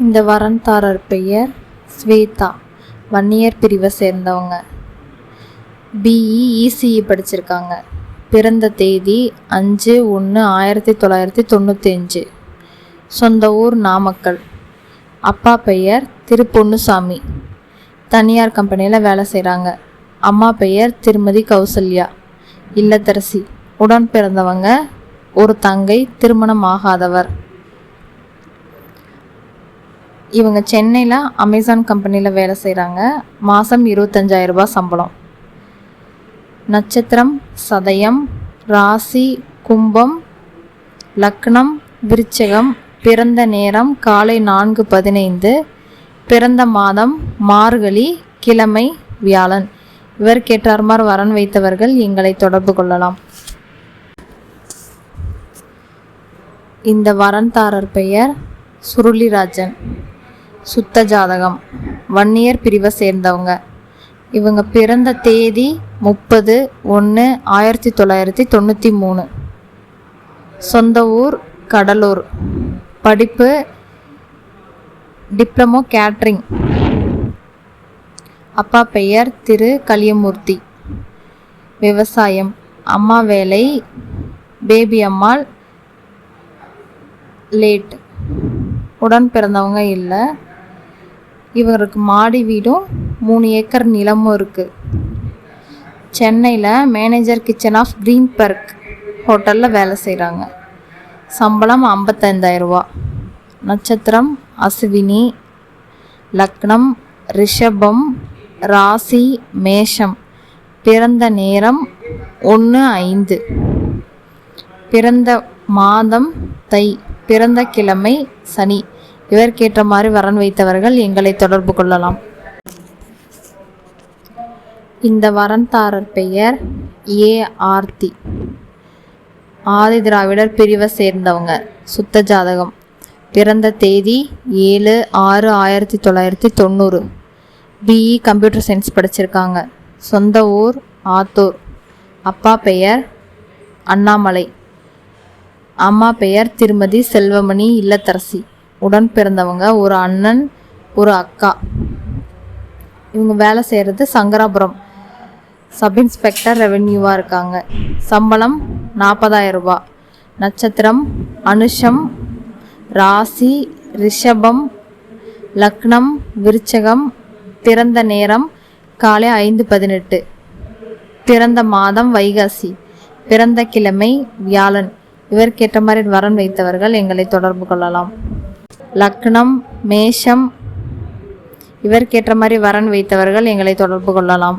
இந்த வரன்தாரர் பெயர் ஸ்வேதா. வன்னியர் பிரிவை சேர்ந்தவங்க. பிஇ இசிஇ படிச்சிருக்காங்க. பிறந்த தேதி 5/1/1995. சொந்த ஊர் நாமக்கல். அப்பா பெயர் திரு பொன்னுசாமி. தனியார் கம்பெனியில் வேலை செய்கிறாங்க. அம்மா பெயர் திருமதி கௌசல்யா, இல்லத்தரசி. உடன் பிறந்தவங்க ஒரு தங்கை, திருமணம் ஆகாதவர். இவங்க சென்னையில் அமேசான் கம்பெனியில் வேலை செய்கிறாங்க. மாதம் 25,000 ரூபாய் சம்பளம். நட்சத்திரம் சதயம், ராசி கும்பம், லக்னம் விருச்சிகம். பிறந்த நேரம் காலை 4:15. பிறந்த மாதம் மார்கழி, கிழமை வியாழன். இவர் கேட்டார்மார் வரன் வைத்தவர்கள் எங்களை தொடர்பு கொள்ளலாம். இந்த வரன்தாரர் பெயர் சுருளிராஜன். சுத்த ஜாதகம். வன்னியர் பிரிவை சேர்ந்தவங்க. இவங்க பிறந்த தேதி 30/1/1993. சொந்த ஊர் கடலூர். படிப்பு டிப்ளமோ கேட்ரிங். அப்பா பெயர் திரு கலியமூர்த்தி. விவசாயம். அம்மா வேலை பேபி அம்மாள், லேட். உடன் பிறந்தவங்க இல்லை. இவருக்கு மாடி வீடும் 3 ஏக்கர் நிலமும் இருக்குது. சென்னையில் manager kitchen of Green Park ஹோட்டலில் வேலை செய்கிறாங்க. சம்பளம் 55,000 ரூபாய். நட்சத்திரம் அஸ்வினி. லக்னம் ரிஷபம், ராசி மேஷம். பிறந்த நேரம் 1/5. பிறந்த மாதம் தை. பிறந்த கிழமை சனி. இவருக்கேற்ற மாதிரி வரன் வைத்தவர்கள் எங்களை தொடர்பு கொள்ளலாம். இந்த வரன்தாரர் பெயர் ஏ ஆர்த்தி. ஆதி திராவிடர் பிரிவை சேர்ந்தவங்க. சுத்த ஜாதகம். பிறந்த தேதி 7/6/1990. பிஇ கம்ப்யூட்டர் சயின்ஸ் படிச்சிருக்காங்க. சொந்த ஊர் ஆத்தூர். அப்பா பெயர் அண்ணாமலை. அம்மா பெயர் திருமதி செல்வமணி, இல்லத்தரசி. உடன் பிறந்தவங்க ஒரு அண்ணன், ஒரு அக்கா. இவங்க வேலை செய்கிறது சங்கராபுரம் சப் இன்ஸ்பெக்டர் ரெவென்யூவாக இருக்காங்க. சம்பளம் 40,000 ரூபாய். நட்சத்திரம் அனுஷம், ராசி ரிஷபம், லக்னம் விருச்சகம். பிறந்த நேரம் காலை 5:18. பிறந்த மாதம் வைகாசி. பிறந்த கிழமை வியாழன். இவருக்கேற்ற மாதிரி வரன் வைத்தவர்கள் எங்களை தொடர்பு கொள்ளலாம். லக்னம் மேஷம். இவருக்கேற்ற மாதிரி வரன் வைத்தவர்கள் எங்களை தொடர்பு கொள்ளலாம்.